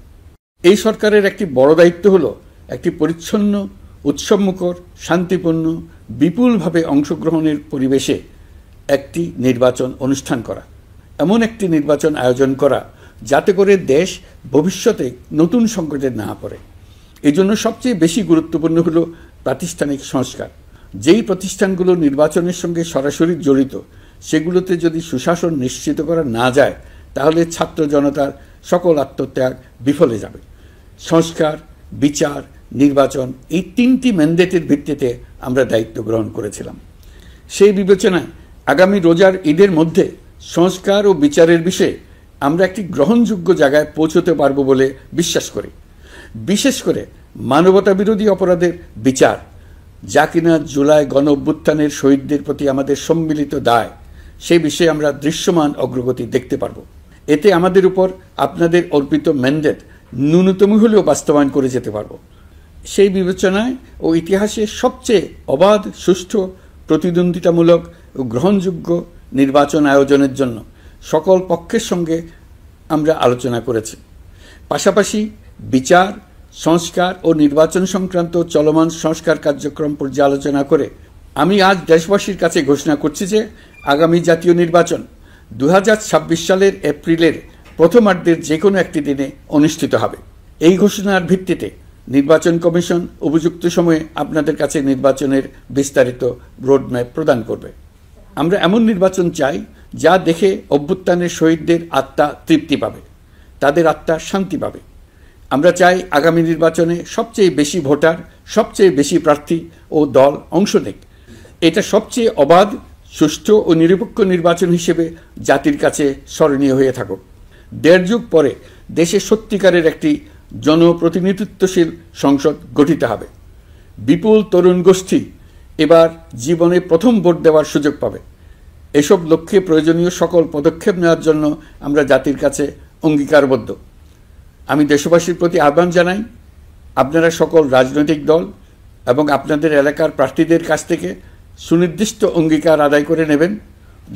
এই সরকারের একটি বড় দায়িত্ব হলো একটি পরিচ্ছন্ন, উৎসবমুখর, শান্তিপূর্ণ, বিপুলভাবে অংশগ্রহণের পরিবেশে একটি নির্বাচন অনুষ্ঠান করা, এমন একটি নির্বাচন আয়োজন করা যাতে করে দেশ ভবিষ্যতে নতুন সংকটে না পড়ে। এই জন্য সবচেয়ে বেশি গুরুত্বপূর্ণ হলো প্রাতিষ্ঠানিক সংস্কার। যেই প্রতিষ্ঠানগুলো নির্বাচনের সঙ্গে সরাসরি জড়িত সেগুলোতে যদি সুশাসন নিশ্চিত করা না যায় তাহলে ছাত্র জনতার সকল আত্মত্যাগ বিফলে যাবে। সংস্কার, বিচার, নির্বাচন এই তিনটি ম্যান্ডেটের ভিত্তিতে আমরা দায়িত্ব গ্রহণ করেছিলাম। সেই বিবেচনায় আগামী রোজার ঈদের মধ্যে সংস্কার ও বিচারের বিষয়ে আমরা একটি গ্রহণযোগ্য জায়গায় পৌঁছতে পারব বলে বিশ্বাস করি। বিশেষ করে মানবতা বিরোধী অপরাধের বিচার, যা কিনা জুলাই গণ অভ্যুত্থানের শহীদদের প্রতি আমাদের সম্মিলিত দায়, সেই বিষয়ে আমরা দৃশ্যমান অগ্রগতি দেখতে পারব। এতে আমাদের উপর আপনাদের অর্পিত ম্যান্ডেট ন্যূনতম হলেও বাস্তবায়ন করে যেতে পারব। সেই বিবেচনায় ও ইতিহাসে সবচেয়ে অবাধ, সুষ্ঠু, প্রতিদ্বন্দ্বিতামূলক ও গ্রহণযোগ্য নির্বাচন আয়োজনের জন্য সকল পক্ষের সঙ্গে আমরা আলোচনা করেছি। পাশাপাশি বিচার, সংস্কার ও নির্বাচন সংক্রান্ত চলমান সংস্কার কার্যক্রম পর্যালোচনা করে আমি আজ দেশবাসীর কাছে ঘোষণা করছি যে আগামী জাতীয় নির্বাচন 2026 সালের এপ্রিলের প্রথমার্ধের যে কোনো একটি দিনে অনুষ্ঠিত হবে। এই ঘোষণার ভিত্তিতে নির্বাচন কমিশন উপযুক্ত সময়ে আপনাদের কাছে নির্বাচনের বিস্তারিত রোডম্যাপ প্রদান করবে। আমরা এমন নির্বাচন চাই যা দেখে অভ্যুত্থানের শহীদদের আত্মা তৃপ্তি পাবে, তাদের আত্মা শান্তি পাবে। আমরা চাই আগামী নির্বাচনে সবচেয়ে বেশি ভোটার, সবচেয়ে বেশি প্রার্থী ও দল অংশ নেক। এটা সবচেয়ে অবাধ, সুষ্ঠু ও নিরপেক্ষ নির্বাচন হিসেবে জাতির কাছে স্মরণীয় হয়ে থাকুক। 1.5 যুগ পরে দেশে সত্যিকারের একটি জনপ্রতিনিধিত্বশীল সংসদ গঠিত হবে। বিপুল তরুণ গোষ্ঠী এবার জীবনে প্রথম ভোট দেওয়ার সুযোগ পাবে। এসব লক্ষ্যে প্রয়োজনীয় সকল পদক্ষেপ নেওয়ার জন্য আমরা জাতির কাছে অঙ্গীকারবদ্ধ। আমি দেশবাসীর প্রতি আহ্বান জানাই, আপনারা সকল রাজনৈতিক দল এবং আপনাদের এলাকার প্রার্থীদের কাছ থেকে সুনির্দিষ্ট অঙ্গীকার আদায় করে নেবেন,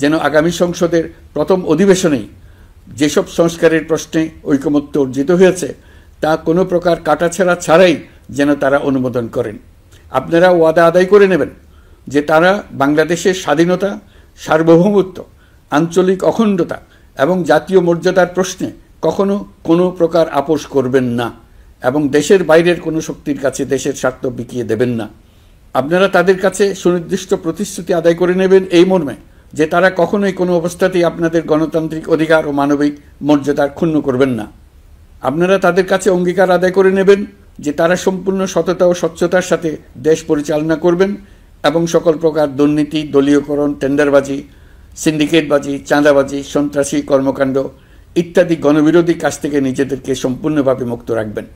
যেন আগামী সংসদের প্রথম অধিবেশনেই যেসব সংস্কারের প্রশ্নে ঐকমত্য অর্জিত হয়েছে তা কোনো প্রকার কাটাছেঁড়া ছাড়াই যেন তারা অনুমোদন করেন। আপনারা ওয়াদা আদায় করে নেবেন যে তারা বাংলাদেশের স্বাধীনতা, সার্বভৌমত্ব, আঞ্চলিক অখণ্ডতা এবং জাতীয় মর্যাদার প্রশ্নে কখনো কোনো প্রকার আপোষ করবেন না এবং দেশের বাইরের কোনো শক্তির কাছে দেশের স্বার্থ বিকিয়ে দেবেন না। আপনারা তাদের কাছে সুনির্দিষ্ট প্রতিশ্রুতি আদায় করে নেবেন এই মর্মে যে তারা কখনোই কোনো অবস্থাতেই আপনাদের গণতান্ত্রিক অধিকার ও মানবিক মর্যাদার ক্ষুণ্ণ করবেন না। আপনারা তাদের কাছে অঙ্গীকার আদায় করে নেবেন যে তারা সম্পূর্ণ সততা ও স্বচ্ছতার সাথে দেশ পরিচালনা করবেন এবং সকল প্রকার দুর্নীতি, দলীয়করণ, টেন্ডারবাজি, সিন্ডিকেটবাজি, চাঁদাবাজি, সন্ত্রাসী কর্মকাণ্ড ইত্যাদি গণবিরোধী কাজ থেকে নিজেদেরকে সম্পূর্ণভাবে মুক্ত রাখবেন।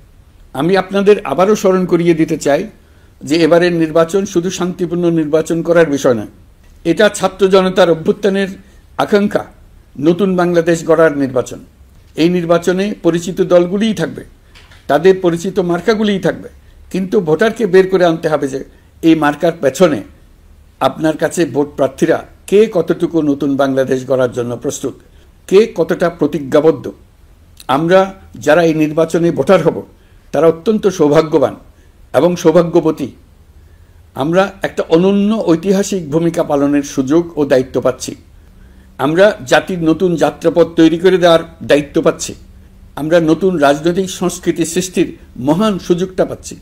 আমি আপনাদের আবারও স্মরণ করিয়ে দিতে চাই যে এবারের নির্বাচন শুধু শান্তিপূর্ণ নির্বাচন করার বিষয় নয়, এটা ছাত্র জনতার অভ্যুত্থানের আকাঙ্ক্ষা নতুন বাংলাদেশ গড়ার নির্বাচন। এই নির্বাচনে পরিচিত দলগুলিই থাকবে, তাদের পরিচিত মার্কাগুলিই থাকবে, কিন্তু ভোটারকে বের করে আনতে হবে যে এই মার্কার পেছনে আপনার কাছে ভোট প্রার্থীরা কে কতটুকু নতুন বাংলাদেশ গড়ার জন্য প্রস্তুত, কে কতটা প্রতিজ্ঞাবদ্ধ। আমরা যারা এই নির্বাচনে ভোটার হব তারা অত্যন্ত সৌভাগ্যবান এবং সৌভাগ্যবতী। আমরা একটা অনন্য ঐতিহাসিক ভূমিকা পালনের সুযোগ ও দায়িত্ব পাচ্ছি। আমরা জাতির নতুন যাত্রাপথ তৈরি করে দেওয়ার দায়িত্ব পাচ্ছি। আমরা নতুন রাজনৈতিক সংস্কৃতি সৃষ্টির মহান সুযোগটা পাচ্ছি।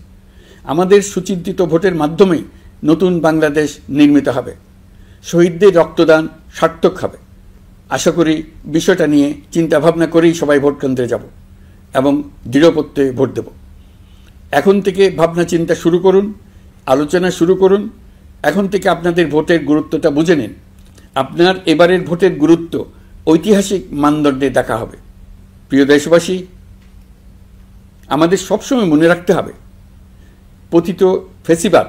আমাদের সুচিন্তিত ভোটের মাধ্যমেই নতুন বাংলাদেশ নির্মিত হবে। শহীদদের রক্তদান সার্থক হবে। আশা করি বিষয়টা নিয়ে চিন্তাভাবনা করেই সবাই ভোট কেন্দ্রে যাব এবং দৃঢ়প্রত্যয়ে ভোট দেব। এখন থেকে ভাবনা চিন্তা শুরু করুন, আলোচনা শুরু করুন। এখন থেকে আপনাদের ভোটের গুরুত্বটা বুঝে নিন। আপনার এবারের ভোটের গুরুত্ব ঐতিহাসিক মানদণ্ডে দেখা হবে। প্রিয় দেশবাসী, আমাদের সবসময় মনে রাখতে হবে পতিত ফ্যাসিবাদ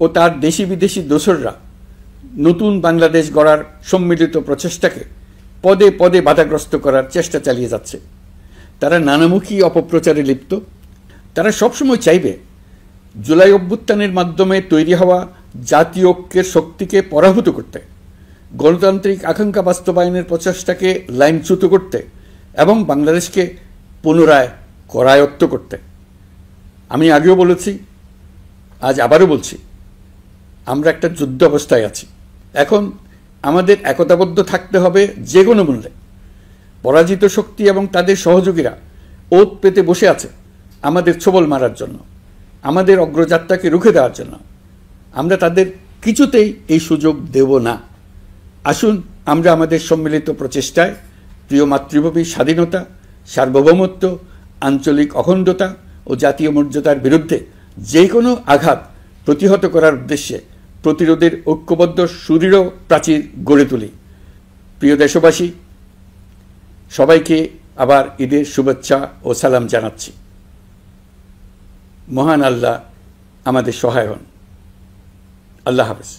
ও তার দেশি বিদেশি দোসররা নতুন বাংলাদেশ গড়ার সম্মিলিত প্রচেষ্টাকে পদে পদে বাধাগ্রস্ত করার চেষ্টা চালিয়ে যাচ্ছে। তারা নানামুখী অপপ্রচারে লিপ্ত। তারা সবসময় চাইবে জুলাই অভ্যুত্থানের মাধ্যমে তৈরি হওয়া জাতীয় ঐক্যের শক্তিকে পরাভূত করতে, গণতান্ত্রিক আকাঙ্ক্ষা বাস্তবায়নের প্রচেষ্টাকে লাইনচ্যুত করতে এবং বাংলাদেশকে পুনরায় করায়ত্ত করতে। আমি আগেও বলেছি, আজ আবারও বলছি, আমরা একটা যুদ্ধ অবস্থায় আছি। এখন আমাদের একতাবদ্ধ থাকতে হবে যে কোনো মূল্যে। পরাজিত শক্তি এবং তাদের সহযোগীরা ওত পেতে বসে আছে আমাদের ছোবল মারার জন্য, আমাদের অগ্রযাত্রাকে রুখে দেওয়ার জন্য। আমরা তাদের কিছুতেই এই সুযোগ দেব না। আসুন আমরা আমাদের সম্মিলিত প্রচেষ্টায় প্রিয় মাতৃভূমির স্বাধীনতা, সার্বভৌমত্ব, আঞ্চলিক অখণ্ডতা ও জাতীয় মর্যাদার বিরুদ্ধে যে কোনো আঘাত প্রতিহত করার উদ্দেশ্যে প্রতিরোধের ঐক্যবদ্ধ সুদৃঢ় প্রাচীর গড়ে তুলি। প্রিয় দেশবাসী, সবাইকে আবার ঈদের শুভেচ্ছা ও সালাম জানাচ্ছি। মহান আল্লাহ আমাদের সহায় হন। আল্লাহ হাফেজ।